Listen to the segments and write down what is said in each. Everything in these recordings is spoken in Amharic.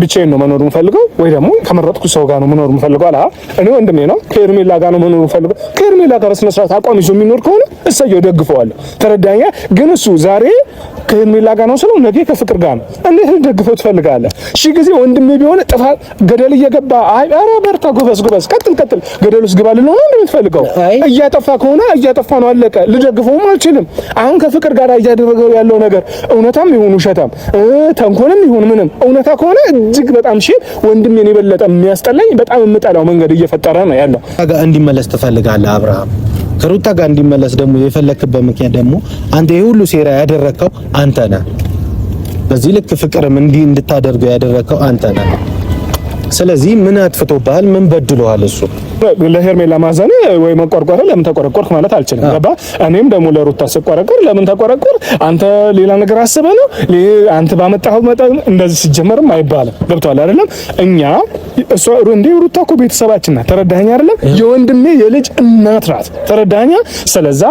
ብቻዬን ነው መኖር የምፈልገው ወይ ደግሞ ከመረጥኩት ሰው ጋር ነው መኖር የምፈልገው አላ እኔ ወንድሜ ነው ከኤርሜላ ጋር ነው መኖር የምፈልገው ከኤርሜላ ጋር ስነ ስርዓት አቋም ይዞ የሚኖር ከሆነ እሰየው ደግፈዋለሁ ተረዳኛ ግን እሱ ዛሬ ከኤርሜላ ጋር ነው ስለው ነገ ከፍቅር ጋር ነው እንዴት ደግፈው ትፈልጋለህ እሺ ጊዜ ወንድሜ ቢሆን ጥፋት ገደል እየገባ አይ ኧረ በርታ ጎበዝ ቀጥል ገደል ውስጥ ግባ ልለው ነው እንደምትፈልገው እያጠፋ ከሆነ እያጠፋ ነው አለቀ ልደግፈውም አልችልም አሁን ከፍቅር ጋር እያደረገው ያለው ነገር እውነታም ይሁን ውሸታም ተንኮልም ይሁን ምንም እውነታ ከሆነ እጅግ በጣም ወንድሜን የበለጠ የሚያስጠላኝ በጣም የምጠላው መንገድ እየፈጠረ ነው ያለው ጋር እንዲመለስ ትፈልጋለህ አብርሃም ከሩታ ጋር እንዲመለስ ደግሞ የፈለክበት ምክንያት ደግሞ አንተ የሁሉ ሴራ ያደረከው አንተ ነህ በዚህ ልክ ፍቅርም እንድታደርገው ያደረከው አንተ ነህ ስለዚህ ምን አጥፍቶብሃል ምን በድሎሃል እሱ ለሄርሜላ ማዘኔ ወይ መቆርቆር ለምን ተቆረቆርክ ማለት አልችልም ገባ እኔም ደግሞ ለሩታ ስቆረቆር ለምን ተቆረቆር አንተ ሌላ ነገር አስበህ ነው አንተ ባመጣኸው መጣ እንደዚህ ሲጀመርም አይባልም ገብቷል አይደለም እኛ እሷ እንዴ ሩታ እኮ ቤተሰባችን ናት ተረዳኸኝ አይደለም የወንድሜ የልጅ እናት ናት ተረዳኸኝ ስለዛ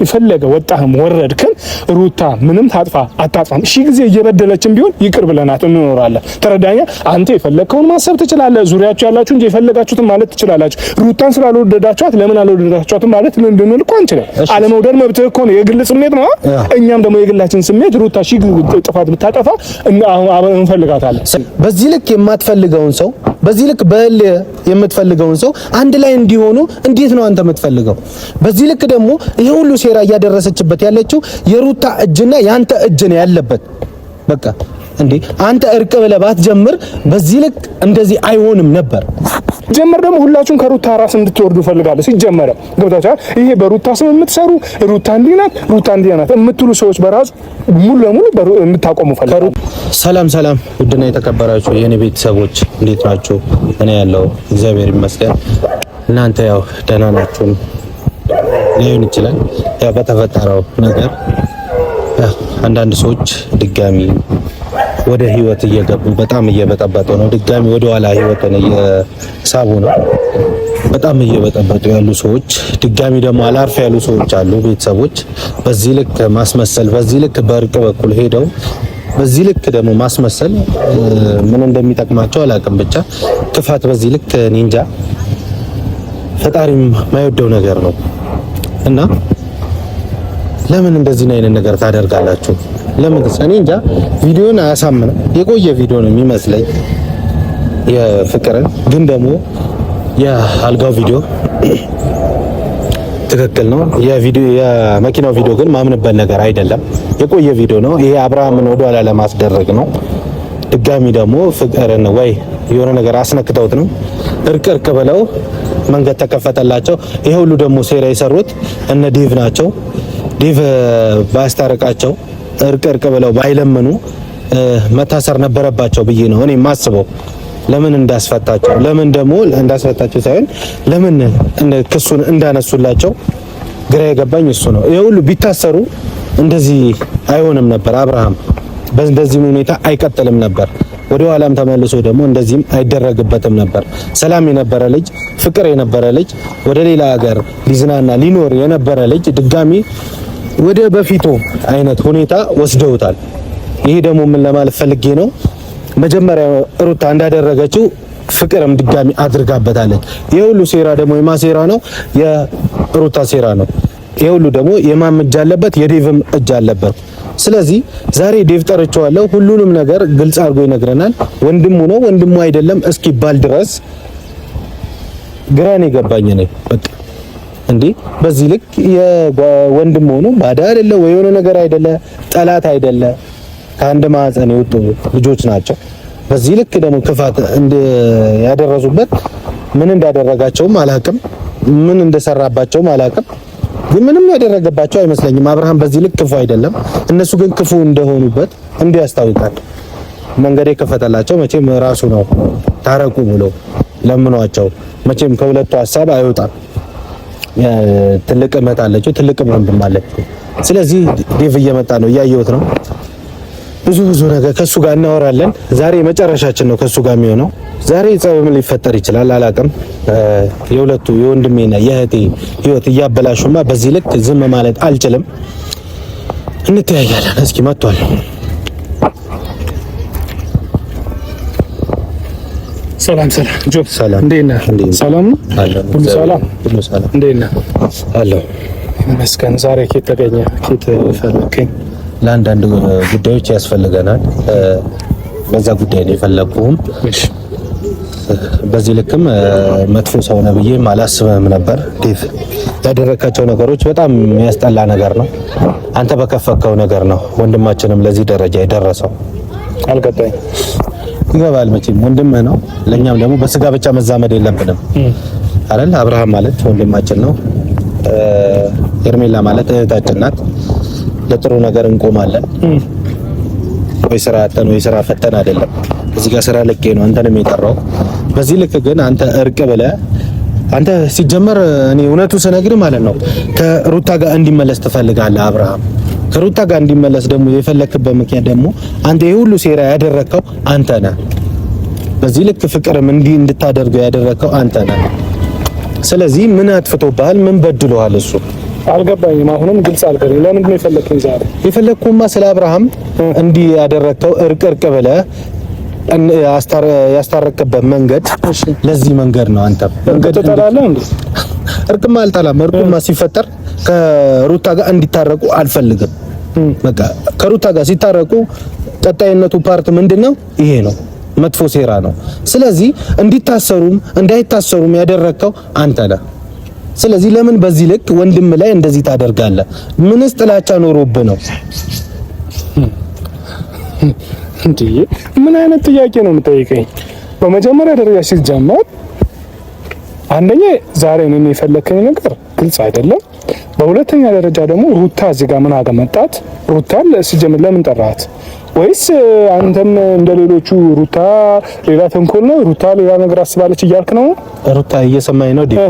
ይፈለገ ወጣህም ወረድክን ሩታ ምንም ታጥፋ አታጥፋም እሺ ጊዜ እየበደለችም ቢሆን ይቅር ብለናት እንኖራለን ተረዳኸኝ አንተ የፈለከውን ማሰብ ትችላለህ ዙሪያችሁ ያላችሁ እንጂ የፈለጋችሁትን ማለት ትችላላችሁ ሩታን ስላልወደዳችኋት ለምን አልወደዳችኋትም ማለት ልንድንል እኮ አንችልም አለመውደድ መብትህ እኮ ነው የግል ስሜት ነው እኛም ደግሞ የግላችን ስሜት ሩታ ሺ ጥፋት ብታጠፋ እንፈልጋታለን በዚህ ልክ የማትፈልገውን ሰው በዚህ ልክ በል የምትፈልገውን ሰው አንድ ላይ እንዲሆኑ እንዴት ነው አንተ የምትፈልገው በዚህ ልክ ደግሞ ይሄ ሁሉ ሴራ እያደረሰችበት ያለችው የሩታ እጅና ያንተ እጅ ነው ያለበት በቃ እንዴ አንተ እርቅ ብለህ ባትጀምር በዚህ ልክ እንደዚህ አይሆንም ነበር ጀመር ደግሞ ሁላችሁም ከሩታ ራስ እንድትወርዱ ፈልጋለሁ ሲጀመር ገብታችኋል ይሄ በሩታ ስም የምትሰሩ ሩታ እንዲናት የምትሉ ሰዎች በራሱ ሙሉ ለሙሉ እንድታቆሙ ፈልጋለሁ ሰላም ውድና የተከበራችሁ የኔ ቤተሰቦች እንዴት ናችሁ እኔ ያለው እግዚአብሔር ይመስገን እናንተ ያው ደህና ናችሁ ሊሆን ይችላል ያው በተፈጠረው ነገር አንዳንድ ሰዎች ድጋሚ ወደ ህይወት እየገቡ በጣም እየበጠበጡ ነው ድጋሚ ወደ ኋላ ህይወትን እየሳቡ ነው በጣም እየበጠበጡ ያሉ ሰዎች ድጋሚ ደግሞ አላርፍ ያሉ ሰዎች አሉ ቤተሰቦች በዚህ ልክ ማስመሰል በዚህ ልክ በእርቅ በኩል ሄደው በዚህ ልክ ደግሞ ማስመሰል ምን እንደሚጠቅማቸው አላውቅም ብቻ ክፋት በዚህ ልክ ኒንጃ ፈጣሪም ማይወደው ነገር ነው እና ለምን እንደዚህ አይነት ነገር ታደርጋላችሁ ለምን እኔ እንጃ ቪዲዮን አያሳምንም የቆየ ቪዲዮ ነው የሚመስለኝ የፍቅርን ግን ደግሞ የአልጋው ቪዲዮ ትክክል ነው የመኪናው ቪዲዮ ግን ማምንበት ነገር አይደለም የቆየ ቪዲዮ ነው ይሄ አብርሃምን ወደ ኋላ ለማስደረግ ነው ድጋሚ ደግሞ ፍቅርን ወይ የሆነ ነገር አስነክተውት ነው እርቅ ብለው መንገድ ተከፈተላቸው ይሄ ሁሉ ደግሞ ሴራ የሰሩት እነ ዴቭ ናቸው ዴቭ ባስታረቃቸው እርቅ ብለው ባይለምኑ መታሰር ነበረባቸው ብዬ ነው እኔ ማስበው ለምን እንዳስፈታቸው ሳይሆን ለምን ክሱን እንዳነሱላቸው ግራ የገባኝ እሱ ነው ይሄ ሁሉ ቢታሰሩ እንደዚህ አይሆንም ነበር አብርሃም በእንደዚህ ሁኔታ አይቀጥልም ነበር ወደ ኋላም ተመልሶ ደግሞ እንደዚህም አይደረግበትም ነበር ሰላም የነበረ ልጅ ፍቅር የነበረ ልጅ ወደ ሌላ ሀገር ሊዝናና ሊኖር የነበረ ልጅ ድጋሚ ወደ በፊቱ አይነት ሁኔታ ወስደውታል ይሄ ደግሞ ምን ለማለት ፈልጌ ነው መጀመሪያ ሩታ እንዳደረገችው ፍቅርም ድጋሚ አድርጋበታለች ይሄ ሁሉ ሴራ ደግሞ የማሴራ ነው የሩታ ሴራ ነው ይሄ ሁሉ ደግሞ የማም እጅ አለበት የዴቭም እጅ አለበት ስለዚህ ዛሬ ዴቭ ጠርቼዋለሁ ሁሉንም ነገር ግልጽ አድርጎ ይነግረናል ወንድሙ ነው ወንድሙ አይደለም እስኪባል ድረስ ግራኔ ገባኝ ነኝ በቃ እንዴ በዚህ ልክ የወንድም ሆኖ ባዳ አይደለ ወይ የሆነ ነገር አይደለ ጠላት አይደለ ከአንድ ማህፀን የወጡ ልጆች ናቸው በዚህ ልክ ደግሞ ክፋት ያደረሱበት ምን እንዳደረጋቸውም አላውቅም ምን እንደሰራባቸውም አላውቅም ግን ምንም ያደረገባቸው አይመስለኝም አብርሃም በዚህ ልክ ክፉ አይደለም እነሱ ግን ክፉ እንደሆኑበት እንዲያስታውቃል መንገድ የከፈተላቸው መቼም ራሱ ነው ታረቁ ብሎ ለምኗቸው መቼም ከሁለቱ ሐሳብ አይወጣም ትልቅ እህት አለችው ትልቅ ወንድም አለችው ስለዚህ ዴቭ እየመጣ ነው እያየሁት ነው ብዙ ነገር ከሱ ጋር እናወራለን ዛሬ መጨረሻችን ነው ከሱ ጋር የሚሆነው ዛሬ ጸብም ሊፈጠር ይችላል አላውቅም የሁለቱ የወንድሜና የእህቴ ህይወት እያበላሹማ በዚህ ልክ ዝም ማለት አልችልም እንተያያለን እስኪ መጥቷል ሰላም ጆ፣ ሰላም እንዴት ነህ? ሰላም ነው ሁሉ ሰላም እንዴት ነህ? አለሁ ይመስገን። ዛሬ ኬት ተገኘ? ኬት ፈለከኝ? ለአንዳንድ ጉዳዮች ያስፈልገናል። በዛ ጉዳይ ነው የፈለኩህም። እሺ። በዚህ ልክም መጥፎ ሰው ነው ብዬ አላስብም ነበር። ዴቭ ያደረካቸው ነገሮች በጣም የሚያስጠላ ነገር ነው። አንተ በከፈከው ነገር ነው ወንድማችንም ለዚህ ደረጃ የደረሰው። አልገባኝ። ይገባል መቼም ወንድምህ ነው። ለኛም ደግሞ በስጋ ብቻ መዛመድ የለብንም አይደል? አብርሃም ማለት ወንድማችን ነው። ሄርሜላ ማለት እህታችን ናት። ለጥሩ ነገር እንቆማለን። ወይ ስራ አጥተን ወይ ስራ ፈተን አይደለም። እዚህ ጋር ስራ ልኬ ነው አንተንም የጠራው። በዚህ ልክ ግን አንተ እርቅ ብለህ አንተ ሲጀመር እኔ እውነቱ ስነግርህ ማለት ነው ከሩታ ጋር እንዲመለስ ትፈልጋለህ አብርሃም። ከሩታ ጋር እንዲመለስ ደግሞ የፈለክበት ምክንያት ደግሞ አንተ የሁሉ ሴራ ያደረከው አንተ ነህ። በዚህ ልክ ፍቅርም እንድታደርገው ያደረከው አንተ ነህ። ስለዚህ ምን አጥፍቶብሃል? ምን በድሎሃል? እሱ አልገባኝም። አሁንም ግልጽ አልገባኝም። ለምንድን ነው የፈለከኝ ዛሬ? የፈለኩማ ስለ አብርሃም እንዲህ ያደረከው እርቅ ብለህ ያስታረቅበት መንገድ ለዚህ መንገድ ነው። አንተ መንገድ ተጠላለህ እንዴ? እርቅማ አልጠላም። እርቅማ ሲፈጠር ከሩታ ጋር እንዲታረቁ አልፈልግም። በቃ ከሩታ ጋር ሲታረቁ ቀጣይነቱ ፓርት ምንድነው? ይሄ ነው። መጥፎ ሴራ ነው። ስለዚህ እንዲታሰሩም እንዳይታሰሩም ያደረከው አንተ ነህ። ስለዚህ ለምን በዚህ ልክ ወንድም ላይ እንደዚህ ታደርጋለህ? ምንስ ጥላቻ ኖሮብህ ነው? እንዴ ምን አይነት ጥያቄ ነው የምጠይቀኝ? በመጀመሪያ ደረጃ ሲጀመር አንደኛ ዛሬ ምን የፈለከኝ ነገር ግልጽ አይደለም። በሁለተኛ ደረጃ ደግሞ ሩታ እዚህ ጋር ምን አገመጣት? ሩታን ሲጀምር ለምን ጠራት? ወይስ አንተም እንደሌሎቹ ሩታ ሌላ ተንኮል ነው ሩታ ሌላ ነገር አስባለች እያልክ ነው? ሩታ እየሰማኝ ነው ዲብ።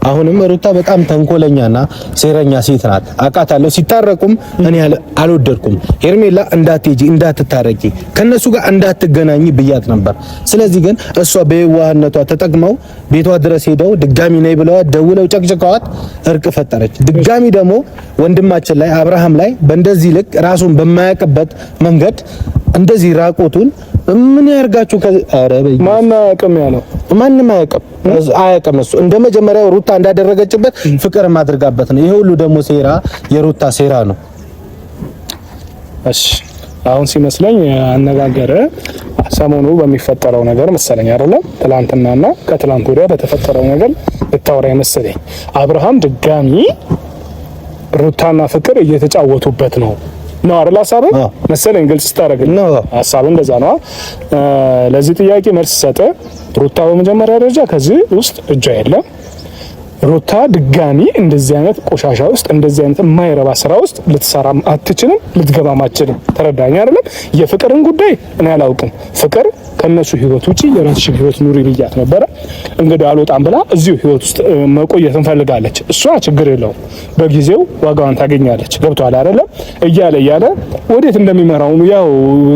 አሁንም ሩታ በጣም ተንኮለኛና ሴረኛ ሴት ናት። አውቃታለሁ። ሲታረቁም እኔ አልወደድኩም። ሄርሜላ እንዳትሄጂ እንዳትታረቂ ከነሱ ጋር እንዳትገናኝ ብያት ነበር። ስለዚህ ግን እሷ በየዋህነቷ ተጠቅመው ቤቷ ድረስ ሄደው ድጋሚ ነይ ብለዋት ደውለው ጨቅጭቀዋት እርቅ ፈጠረች። ድጋሚ ደግሞ ወንድማችን ላይ አብርሃም ላይ በእንደዚህ ልክ ራሱን በማያውቅበት መንገድ እንደዚህ ራቆቱን ምን ያርጋችሁ? ማን አያውቅም ያለው? ማንም አያውቅም። እሱ እንደ መጀመሪያው ሩታ እንዳደረገችበት ፍቅር ማድረጋበት ነው። ይሄ ሁሉ ደግሞ ሴራ የሩታ ሴራ ነው። እሺ አሁን ሲመስለኝ አነጋገረ ሰሞኑ በሚፈጠረው ነገር መሰለኝ አይደለም? ትላንትናና ከትላንት ወዲያ በተፈጠረው ነገር ልታወራ መሰለኝ። አብርሃም ድጋሚ ሩታና ፍቅር እየተጫወቱበት ነው አይደል? ሀሳብ መሰለኝ ግልጽ ስታደርግልኝ ነው። ሀሳብ እንደዛ ነው። ለዚህ ጥያቄ መልስ ሰጠ። ሩታ በመጀመሪያ ደረጃ ከዚህ ውስጥ እጇ የለም። ሩታ ድጋሚ እንደዚህ አይነት ቆሻሻ ውስጥ እንደዚህ አይነት የማይረባ ስራ ውስጥ ልትሰራም አትችልም፣ ልትገባም አትችልም። ተረዳኝ አይደለም? የፍቅርን ጉዳይ እኔ አላውቅም። ፍቅር ከነሱ ህይወት ውጪ የራስሽን ህይወት ኑሪ ብያት ነበረ። እንግዲህ አልወጣም ብላ እዚሁ ህይወት ውስጥ መቆየት እንፈልጋለች። እሷ ችግር የለውም፣ በጊዜው ዋጋዋን ታገኛለች። ገብቷል አይደለም? እያለ ወዴት እንደሚመራው ያው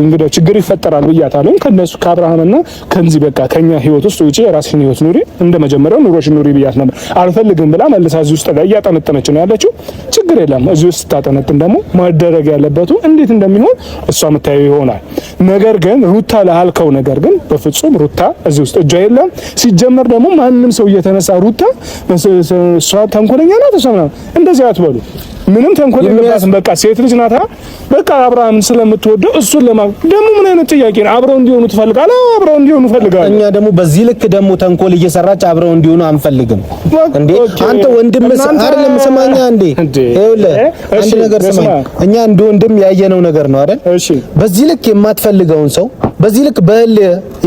እንግዲህ ችግር ይፈጠራል ብያታለሁ። ከነሱ ከአብርሃምና ከዚህ በቃ ከኛ ህይወት ውስጥ ውጪ የራስሽን ህይወት ኑሪ፣ እንደመጀመሪያው ኑሮሽን ኑሪ ብያት ነበር። አልፈልግም ብላ መልሳ እዚህ ውስጥ ጋር እያጠነጠነች ነው ያለችው። ችግር የለም። እዚህ ውስጥ ታጠነጥን ደግሞ ማደረግ ያለበቱ እንዴት እንደሚሆን እሷ የምታየው ይሆናል። ነገር ግን ሩታ ላልከው ነገር ግን በፍጹም ሩታ እዚህ ውስጥ እጇ የለም። ሲጀመር ደግሞ ማንም ሰው እየተነሳ ሩታ እሷ ተንኮለኛ ናት እሷ እንደዚህ አትበሉ። ምንም ተንኮል የለባትም። በቃ ሴት ልጅ ናታ። በቃ አብርሃም ስለምትወደው እሱን ደግሞ ምን አይነት ጥያቄ ነው? አብረው እንዲሆኑ ትፈልጋለህ? አብረው እንዲሆኑ ፈልጋለህ። እኛ ደግሞ በዚህ ልክ ደግሞ ተንኮል እየሰራች አብረው እንዲሆኑ አንፈልግም። እንዴ አንተ ወንድም አይደለም? ሰማኛ እንዴ ይኸውልህ አንድ ነገር ሰማኝ። እኛ እንደ ወንድም ያየነው ነገር ነው አይደል? በዚህ ልክ የማትፈልገውን ሰው በዚህ ልክ በል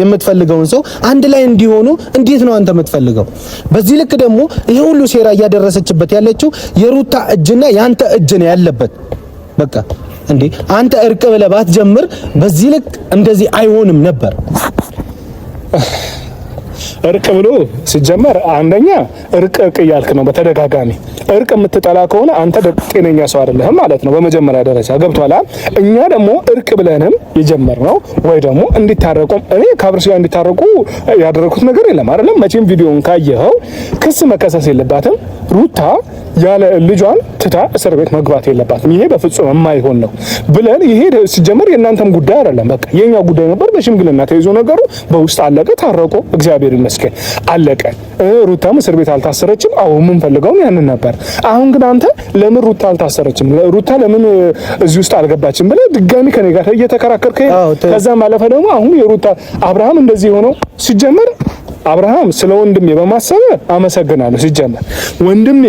የምትፈልገውን ሰው አንድ ላይ እንዲሆኑ እንዴት ነው አንተ የምትፈልገው? በዚህ ልክ ደግሞ ይሄ ሁሉ ሴራ እያደረሰችበት ያለችው የሩታ እጅና ያንተ እጅ ነው ያለበት። በቃ እንዴ አንተ እርቅ ብለህ ባትጀምር በዚህ ልክ እንደዚህ አይሆንም ነበር። እርቅ ብሎ ሲጀመር አንደኛ እርቅ እያልክ ነው በተደጋጋሚ። እርቅ የምትጠላ ከሆነ አንተ ጤነኛ ሰው አይደለህም ማለት ነው በመጀመሪያ ደረጃ። ገብቷል? እኛ ደግሞ እርቅ ብለንም የጀመርነው ወይ ደግሞ እንዲታረቁ እኔ ከአብርሽ ጋር እንዲታረቁ ያደረኩት ነገር የለም አይደለም። መቼም ቪዲዮን ካየኸው ክስ መከሰስ የለባትም ሩታ ያለ ልጇን ትታ እስር ቤት መግባት የለባትም። ይሄ በፍጹም የማይሆን ነው ብለን ይሄ ሲጀመር የእናንተም ጉዳይ አይደለም፣ በቃ የኛ ጉዳይ ነበር። በሽምግልና ተይዞ ነገሩ በውስጥ አለቀ፣ ታረቆ፣ እግዚአብሔር ይመስገን አለቀ። ሩታም እስር ቤት አልታሰረችም። አዎ የምንፈልገው ያንን ነበር። አሁን ግን አንተ ለምን ሩታ አልታሰረችም፣ ሩታ ለምን እዚህ ውስጥ አልገባችም ብለህ ድጋሚ ከኔ ጋር እየተከራከርከ ከዛም ማለፈ ደግሞ አሁን የሩታ አብርሃም እንደዚህ ሆነው ሲጀመር አብርሃም ስለ ወንድሜ በማሰብ አመሰግናለሁ። ሲጀመር ወንድሜ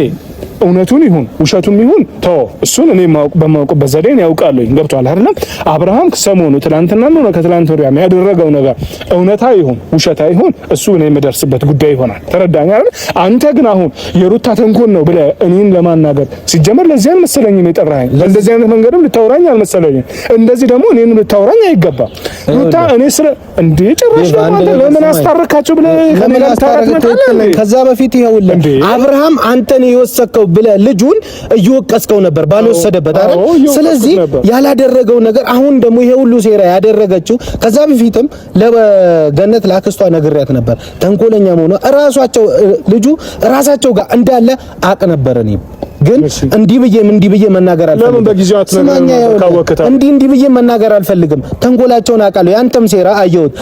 እውነቱን ይሁን ውሸቱም ይሁን ተው፣ እሱን እኔ በማውቅበት ዘዴን ያውቃለሁ። ገብቷል አይደለም? አብርሃም ሰሞኑ ትላንትና ነው ከትላንት ወዲያ ያደረገው ነገር እውነታ ይሁን ውሸታ ይሁን እሱ እኔ የምደርስበት ጉዳይ ይሆናል። ተረዳኝ አይደል? አንተ ግን አሁን የሩታ ተንኮል ነው ብለህ እኔን ለማናገር ሲጀመር ለዚህ አልመሰለኝም የጠራኸኝ። እንደዚህ አይነት መንገድም ልታወራኝ አልመሰለኝም። እንደዚህ ደግሞ እኔንም ልታወራኝ አይገባም። ሩታ እኔ ስለ እንዴ ጭራሽ ለምን አስታረካቸው ብለህ ከኔ ጋር ታረጋግጣለህ? ከዛ በፊት ይኸውልህ አብርሃም አንተን የወሰከው ብለህ ልጁን እየወቀስከው ነበር ባልወሰደበት አይደል? ስለዚህ ያላደረገው ነገር አሁን ደግሞ ይሄ ሁሉ ሴራ ያደረገችው ከዛ በፊትም ለገነት ላክስቷ ነግሬያት ነበር ተንኮለኛ መሆኗ ልጁ ራሳቸው ጋር እንዳለ አቅ ነበር። እኔ ግን እንዲህ ብዬ መናገር አልፈልግም። ለምን በጊዜው አትነግረኝ? እንዲህ ብዬ መናገር አልፈልግም። ተንኮላቸውን አውቃለሁ። ያንተም ሴራ አየሁት።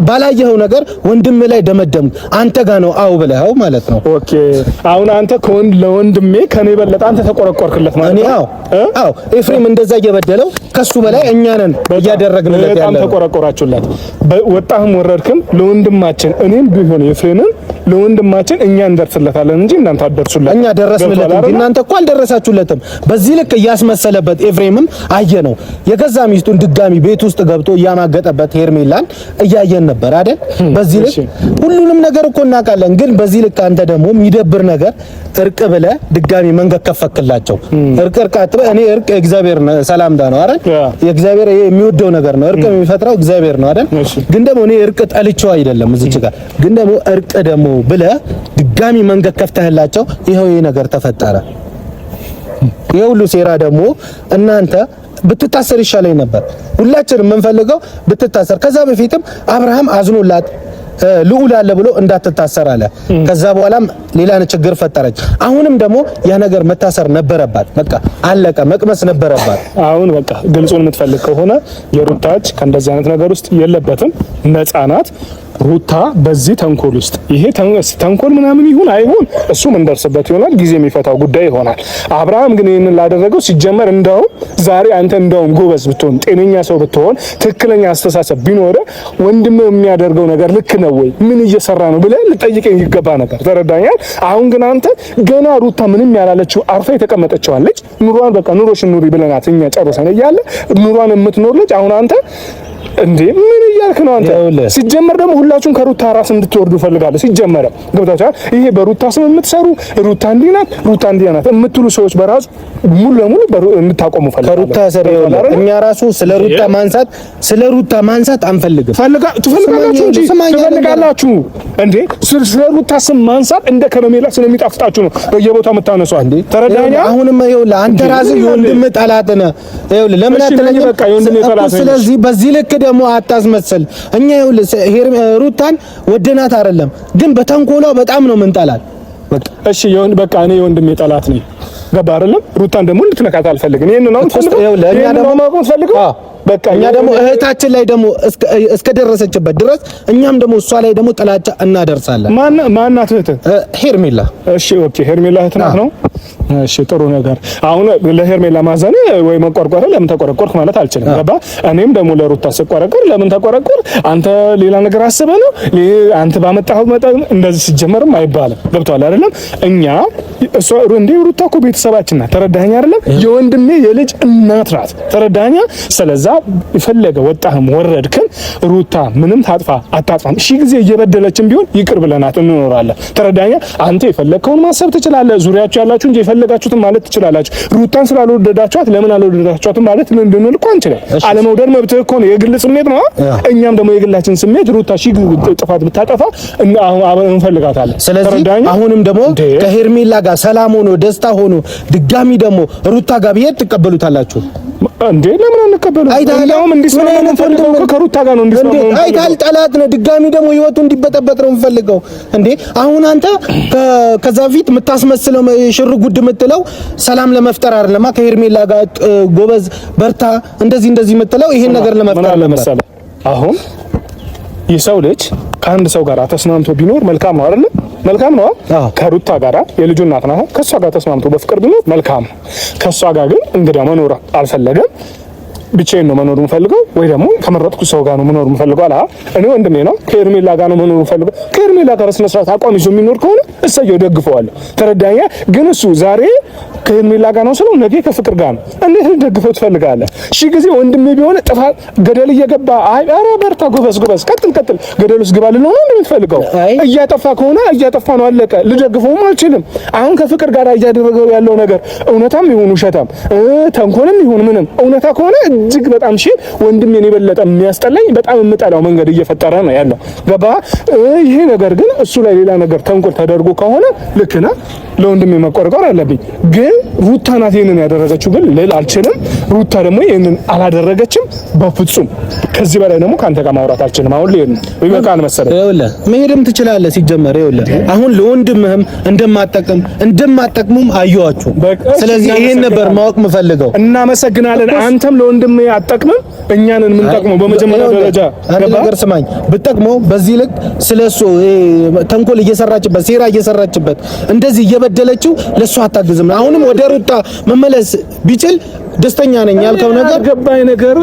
ባላየኸው ነገር ወንድም ላይ ደመደምክ። አንተ ጋር ነው አው ብለኸው ማለት ነው። ኦኬ አሁን አንተ ለወንድሜ ከኔ በለጠ አንተ ተቆረቆርክለት ማለት ነው። አዎ ኤፍሬም እንደዛ እየበደለው ከሱ በላይ እኛ ነን እያደረግንለት ያለው። በጣም ተቆረቆራችሁለት። ወጣህም ወረድክም ለወንድማችን እኔም ቢሆን ኤፍሬምን ለወንድማችን እኛ እንደርስለታለን እንጂ እናንተ አትደርሱለት። እኛ ደረስንለት እንጂ እናንተ እኮ አልደረሳችሁለትም። በዚህ ልክ እያስመሰለበት ኤፍሬምም አየነው። የገዛ ሚስቱን ድጋሚ ቤት ውስጥ ገብቶ እያማገጠበት ሄርሜላን እያየን ነበር አይደል? በዚህ ልክ ሁሉንም ነገር እኮ እናውቃለን። ግን በዚህ ልክ አንተ ደግሞ የሚደብር ነገር እርቅ ብለህ ድጋሚ መንገድ ከፈክላቸው። እርቅ አጥበህ እኔ እርቅ እግዚአብሔር ሰላምታ ነው አይደል? የእግዚአብሔር የሚወደው ነገር ነው። እርቅ የሚፈጥረው እግዚአብሔር ነው አይደል? ግን ደግሞ እኔ እርቅ ጠልቼው አይደለም እዚች ጋር ግን ደግሞ እርቅ ደግሞ ብለህ ድጋሚ መንገድ ከፍተህላቸው ይሄው ይሄ ነገር ተፈጠረ። ይሄ ሁሉ ሴራ ደግሞ እናንተ ብትታሰር ይሻለኝ ነበር። ሁላችንም የምንፈልገው ብትታሰር። ከዛ በፊትም አብርሃም አዝኖላት ልዑል አለ ብሎ እንዳትታሰር አለ። ከዛ በኋላም ሌላ ችግር ፈጠረች። አሁንም ደግሞ ያ ነገር መታሰር ነበረባት። በቃ አለቀ፣ መቅመስ ነበረባት። አሁን በቃ ግልጹን የምትፈልግ ከሆነ የሩታች ከእንደዚህ አይነት ነገር ውስጥ የለበትም፣ ነፃ ናት። ሩታ በዚህ ተንኮል ውስጥ ይሄ ተንኮል ምናምን ይሁን አይሁን እሱ ምን ደርስበት ይሆናል፣ ጊዜ የሚፈታው ጉዳይ ይሆናል። አብርሃም ግን ይሄንን ላደረገው ሲጀመር እንደው ዛሬ አንተ እንደው ጎበዝ ብትሆን ጤነኛ ሰው ብትሆን ትክክለኛ አስተሳሰብ ቢኖር ወንድም የሚያደርገው ነገር ልክ ነው ወይ ምን እየሰራ ነው ብለህ ልጠይቀኝ ይገባ ነበር። ተረዳኛል? አሁን ግን አንተ ገና ሩታ ምንም ያላለችው አርፋ የተቀመጠችው አለች። ኑሯን በቃ ኑሮሽን ኑሪ ብለናት እኛ ጨርሰን እያለ ኑሯን የምትኖር ልጅ አሁን አንተ እንዴ ምን እያልክ ነው አንተ? ሲጀመር ደግሞ ሁላችሁም ከሩታ ራስ እንድትወርዱ ፈልጋለሁ። ሲጀመር ገብታችኋል? ይሄ በሩታ ስም የምትሰሩ ሩታ እንዲህ ናት ሩታ እንዲህ ናት የምትሉ ሰዎች በራሱ ሙሉ ለሙሉ እንድታቆሙ ፈልጋለሁ። ከሩታ ሰር እኛ ራሱ ስለ ሩታ ማንሳት አንፈልግም። ትፈልጋላችሁ እንጂ ትፈልጋላችሁ እንዴ? ስለ ሩታ ስም ማንሳት እንደ ከረሜላ ስለሚጣፍጣችሁ ነው በየቦታው የምታነሷ እንዴ? ተረዳኛ? አሁንም ይኸውልህ አንተ ራስህ የወንድም ጠላት ነህ። ይኸውልህ ለምን አትለኝም? በቃ የወንድም ጠላት ነህ። ስለዚህ በዚህ ልክ ደግሞ አታስመስል። እኛ ይኸውልህ ሩታን ወደናት አይደለም፣ ግን በተንኮሏ በጣም ነው የምንጠላት። በቃ እሺ በቃ እኔ የወንድሜ ጠላት ነኝ። ገባ አይደለም? ሩታን ደግሞ እንድትነካት አልፈልግም። ይሄንን ነው የምፈልገው። በቃ እኛ ደግሞ እህታችን ላይ ደግሞ እስከደረሰችበት ድረስ እኛም ደግሞ እሷ ላይ ደግሞ ጥላቻ እናደርሳለን። ማናት እህትህ? ሄርሜላ። እሺ ኦኬ፣ ሄርሜላ እህት ናት ነው። እሺ ጥሩ ነገር። አሁን ለሄርሜላ ማዘን ወይ መቆርቆር ለምን ተቆረቆርክ ማለት አልችልም። ገባ? እኔም ደግሞ ለሩታ ስቆረቆር ለምን ተቆረቆር አንተ ሌላ ነገር አስበህ ነው አንተ ባመጣኸው መጠን እንደዚህ ሲጀመርም አይባልም። ገብቶሃል አይደለም? እኛ እሷ እንደ ሩታ እኮ ቤተሰባችን ናት። ተረዳኸኝ አይደለም? የወንድሜ የልጅ እናት ናት። ተረዳኸኝ? ስለዛ የፈለገ ወጣህም ወረድክን ሩታ ምንም ታጥፋ አታጥፋም ሺ ጊዜ እየበደለችም ቢሆን ይቅር ብለናት እንኖራለን። ተረዳኸኝ? አንተ የፈለግከውን ማሰብ ትችላለህ። ዙሪያችሁ ያላችሁ እንጂ የፈለጋችሁትን ማለት ትችላላችሁ። ሩታን ስላልወደዳችኋት ለምን አልወደዳችኋትም ማለት ልንድንል እኮ አንችልም። አለመውደድ መብትህ እኮ ነው፣ የግል ስሜት ነው። እኛም ደግሞ የግላችን ስሜት ሩታ ሺ ጥፋት ብታጠፋ አሁን እንፈልጋታለን። ስለዚህ አሁንም ደግሞ ከሄርሜላ ጋር ሰላም ሆኖ ደስታ ሆኖ ድጋሚ ደግሞ ሩታ ጋር ቢሄድ ትቀበሉታላችሁ እንዴ? ለምን አንቀበሉ? አይታለም እንዲስማማ ነው ፈልገው ከሩታ ጋር ነው እንዲስማማ ነው። አይታል ጠላት ነው። ድጋሚ ደግሞ ህይወቱ እንዲበጠበጥ ነው ፈልገው እንዴ? አሁን አንተ ከዛ ፊት የምታስመስለው ሽር ጉድ የምትለው ሰላም ለመፍጠር አይደለም። ከሄርሜላ ጋር ጎበዝ በርታ እንደዚህ የምትለው ይሄን ነገር ለመፍጠር ለምሳሌ አሁን የሰው ልጅ ከአንድ ሰው ጋር ተስማምቶ ቢኖር መልካም ነው አይደል? መልካም ነው። ከሩታ ጋር የልጁ እናት ናት። ከሷ ጋር ተስማምቶ በፍቅር ቢኖር መልካም ነው። ከሷ ጋር ግን እንግዲህ መኖር አልፈለገም። ብቻዬን ነው መኖር የምፈልገው ወይ ደግሞ ከመረጥኩ ሰው ጋር ነው መኖር የምፈልገው አላ እኔ ወንድሜ ነው ከሄርሜላ ጋር ነው መኖር የምፈልገው። ከሄርሜላ ጋር ስነ ስርዓት አቋም ይዞ የሚኖር ከሆነ እሰየው ደግፈዋለሁ። ተረዳኛ። ግን እሱ ዛሬ ከሄርሜላ ጋር ነው ስለው ነገ ከፍቅር ጋር ነው። እንዴት ልደግፈው ትፈልጋለህ? እሺ ጊዜ ወንድሜ ቢሆን ጥፋት ገደል እየገባ አይ ኧረ በርታ ጎበዝ ቀጥል ገደል ውስጥ ግባ ልለው ነው የምትፈልገው? እያጠፋ ከሆነ እያጠፋ ነው አለቀ። ልደግፈውም አልችልም። አሁን ከፍቅር ጋር እያደረገው ያለው ነገር እውነታም ይሁን ውሸታም ተንኮልም ይሁን ምንም እውነታ ከሆነ እጅግ በጣም ወንድሜን የበለጠ የሚያስጠላኝ በጣም የምጠላው መንገድ እየፈጠረ ነው ያለው። ገባ? ይሄ ነገር ግን እሱ ላይ ሌላ ነገር ተንኮል ተደርጎ ከሆነ ልክ ነህ፣ ለወንድሜ መቆርቆር አለብኝ። ግን ሩታ ናት ይሄንን ያደረገችው ግን ልል አልችልም። ሩታ ደግሞ ይሄንን አላደረገችም በፍጹም። ከዚህ በላይ ደግሞ ካንተ ጋር ማውራት አልችልም። አሁን ልሄድ ነው ይበቃል መሰለኝ። ይኸውልህ መሄድም ትችላለህ። ሲጀመር ይኸውልህ አሁን ለወንድምህም እንደማጠቅሙም አየኋችሁ። ስለዚህ ይሄን ነበር ማወቅ የምፈልገው። እናመሰግናለን። አንተም ለወንድም አጠቅመም እኛንን ምን ጠቅመው በመጀመሪያ ደረጃ አንድ ነገር ስማኝ፣ ብትጠቅመው በዚህ ልክ ስለሱ ተንኮል እየሰራችበት ሴራ እየሰራችበት እንደዚህ እየበደለችው ለሱ አታግዝም። አሁንም ወደ ሩታ መመለስ ቢችል ደስተኛ ነኝ ያልከው ነገር ገባኝ። ነገር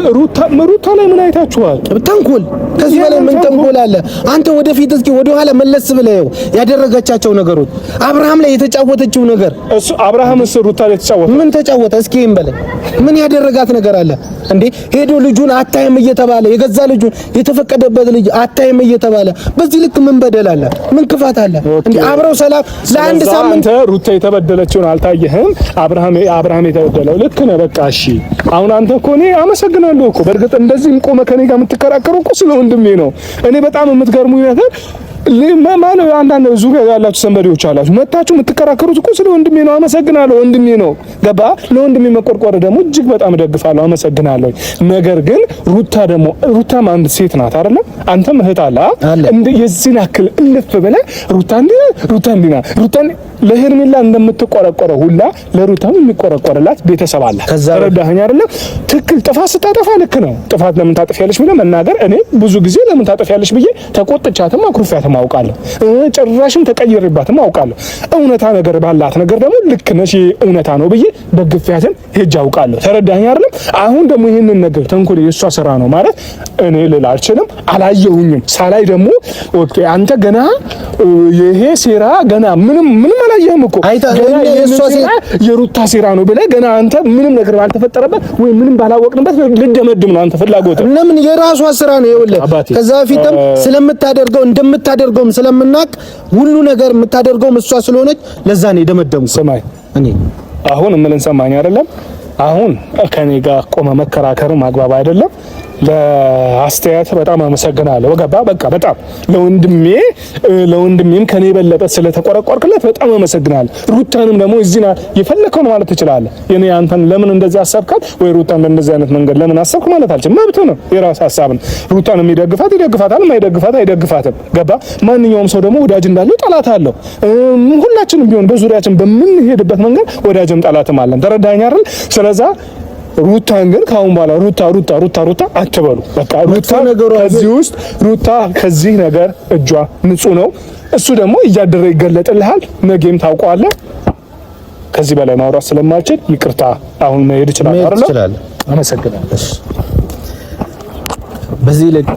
ሩታ ላይ ምን አይታችኋል? ተንኮል ከዚህ በላይ ምን ተንኮል አለ? አንተ ወደፊት እስኪ ወደ ኋላ መለስ ብለህ ያደረገቻቸው ነገሮች አብርሃም ላይ የተጫወተችው ነገር እሱ አብርሃም ሩታ ላይ ተጫወተ። ምን ተጫወተ? እስኪ ይሄን በለ ምን ያደረጋት ነገር አለ እንዴ? ሄዶ ልጁን አታይም እየተባለ የገዛ ልጁን የተፈቀደበት ልጅ አታይም እየተባለ በዚህ ልክ ምን በደል አለ? ምን ክፋት አለ እንዴ? አብረው ሰላም ለአንድ ሳምንት ሩታ የተበደለችውን አልታየህም? አብርሃም የተበደለው ልክ ነው። በቃ እሺ። አሁን አንተ እኮ እኔ አመሰግናለሁ እኮ በእርግጥ እንደዚህ ቆመ ከኔ ጋር የምትከራከሩ እኮ ስለ ወንድሜ ነው። እኔ በጣም የምትገርሙኝ ነገር ለማለ አንዳንድ ዙሪያ ያላችሁ ሰንበዴዎች አላችሁ መታችሁ የምትከራከሩት እኮ ስለ ወንድሜ ነው። አመሰግናለሁ ወንድሜ ነው። ገባ? ለወንድሜ መቆርቆር ደግሞ እጅግ በጣም ደግፋለሁ፣ አመሰግናለሁ። ነገር ግን ሩታም አንድ ሴት ናት አይደል? አንተም እህት አለ እንደ የዚህን ያክል እልፍ ብለህ ሩታ ለሄርሜላ እንደምትቆረቆረው ሁላ ለሩታም የሚቆረቆርላት ቤተሰብ አለ። ተረዳኸኝ አይደል? ትክክል። ጥፋት ስታጠፋ ልክ ነው። ጥፋት ለምን ታጠፊያለሽ ብለህ መናገር እኔ ብዙ ጊዜ ለምን ታጠፊያለሽ ብዬ ተቆጥቻትም አኩርፊያትም አውቃለሁ። ጭራሽም ተቀይሬባትም አውቃለሁ። እውነታ ነገር ባላት ነገር ደግሞ ልክ ነሽ እውነታ ነው ብዬ ደግፊያትም ሄጄ አውቃለሁ። ተረዳኸኝ አይደል? አሁን ደግሞ ይሄንን ነገር ተንኮል የእሷ ስራ ነው ማለት እኔ ልል አልችልም። አላየሁኝም። ሳላይ ደግሞ ኦኬ አንተ ገና ይሄ ሴራ ገና ምንም አላየህም እኮ የሩታ ሴራ ነው ብለህ ገና አንተ ምንም ነገር ባልተፈጠረበት ወይ ምንም ባላወቅንበት ልደመድም ነው አንተ ፍላጎት። ለምን የራሷ ስራ ነው። ይኸውልህ ከዛ በፊትም እንደምታደርገውም ስለምናቅ ሁሉ ነገር የምታደርገውም እሷ ስለሆነች ለዛ ነው የደመደሙ። ሰማይ እኔ አሁን ምን ሰማኝ አይደለም። አሁን ከኔ ጋር ቆመ መከራከር ማግባብ አይደለም። ለአስተያየት በጣም አመሰግናለሁ። በቃ በጣም ለወንድሜም ከኔ የበለጠ ስለተቆረቆርክለት በጣም አመሰግናለሁ። ሩታንም ደግሞ እዚህና የፈለከው ማለት ትችላለህ። የኔ አንተን ለምን እንደዚህ አሰብካት ወይ ሩታን በእንደዚህ አይነት መንገድ ለምን አሰብክ ማለት አልችልም። መብትህ ነው፣ የራስህ ሐሳብ ነው። ሩታን ይደግፋታል፣ የማይደግፋትም ገባ። ማንኛውም ሰው ደግሞ ወዳጅ እንዳለው ጠላት አለው። ሁላችንም ቢሆን በዙሪያችን በምንሄድበት መንገድ ወዳጅም ጠላትም አለን። ተረዳኸኝ አይደል? ስለዛ ሩታን ግን ካሁን በኋላ ሩታ አትበሉ። በቃ ሩታ ከዚህ ነገር እጇ ንጹህ ነው። እሱ ደግሞ እያደረ ይገለጥልሃል። ነገም ታውቀዋለህ። ከዚህ በላይ ማውራት ስለማልችል ይቅርታ። አሁን መሄድ ይችላል። አመሰግናለሁ። በዚህ ልክ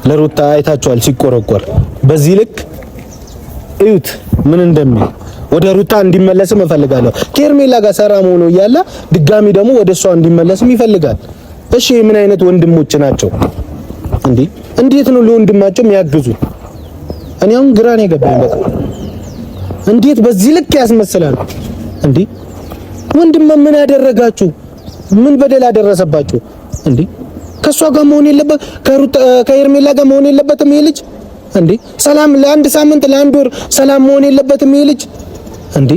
ለሩታ አይታችኋል ሲቆረቆር። በዚህ ልክ እዩት ምን እንደሚል ወደ ሩታ እንዲመለስም እፈልጋለሁ። ከሄርሜላ ጋር ሰላም ሆኖ እያለ ድጋሚ ደግሞ ወደ እሷ እንዲመለስም ይፈልጋል። እሺ ምን አይነት ወንድሞች ናቸው እንዴ? እንዴት ነው ለወንድማቸው የሚያግዙ? እኔ አሁን ግራ ነው የገባኝ። በቃ እንዴት በዚህ ልክ ያስመስላል እንዴ? ወንድም ምን ያደረጋችሁ? ምን በደል አደረሰባችሁ እንዴ? ከሷ ጋር መሆን የለበት ከሄርሜላ ጋር መሆን የለበትም ይሄ ልጅ እንዴ? ሰላም ለአንድ ሳምንት ለአንድ ወር ሰላም መሆን የለበትም ይሄ ልጅ እንዴ?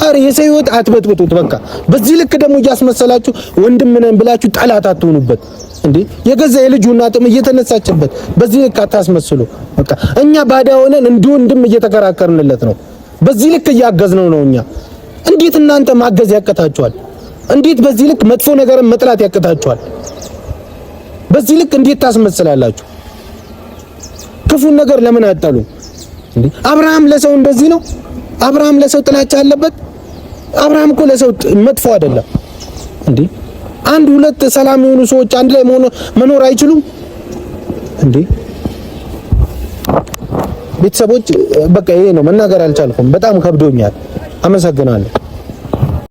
አረ የሰው ህይወት አትበጥብጡት። በቃ በዚህ ልክ ደግሞ እያስመሰላችሁ ወንድም ነን ብላችሁ ጠላት አትሆኑበት እንዴ። የገዛ የልጁ እናትም እየተነሳችበት በዚህ ልክ አታስመስሉ። በቃ እኛ ባዳ ሆነን እንደ ወንድም እየተከራከርንለት ነው። በዚህ ልክ እያገዝነው ነው እኛ። እንዴት እናንተ ማገዝ ያቀታችኋል? እንዴት በዚህ ልክ መጥፎ ነገርን መጥላት ያቀታችኋል? በዚህ ልክ እንዴት ታስመስላላችሁ? ክፉን ነገር ለምን አጣሉ እንዴ? አብርሃም ለሰው እንደዚህ ነው? አብርሃም ለሰው ጥላቻ አለበት? አብርሃም እኮ ለሰው መጥፎ አይደለም እንዴ። አንድ ሁለት ሰላም የሆኑ ሰዎች አንድ ላይ መኖር አይችሉም እንዴ? ቤተሰቦች በቃ ይሄ ነው፣ መናገር አልቻልኩም። በጣም ከብዶኛል። አመሰግናለሁ።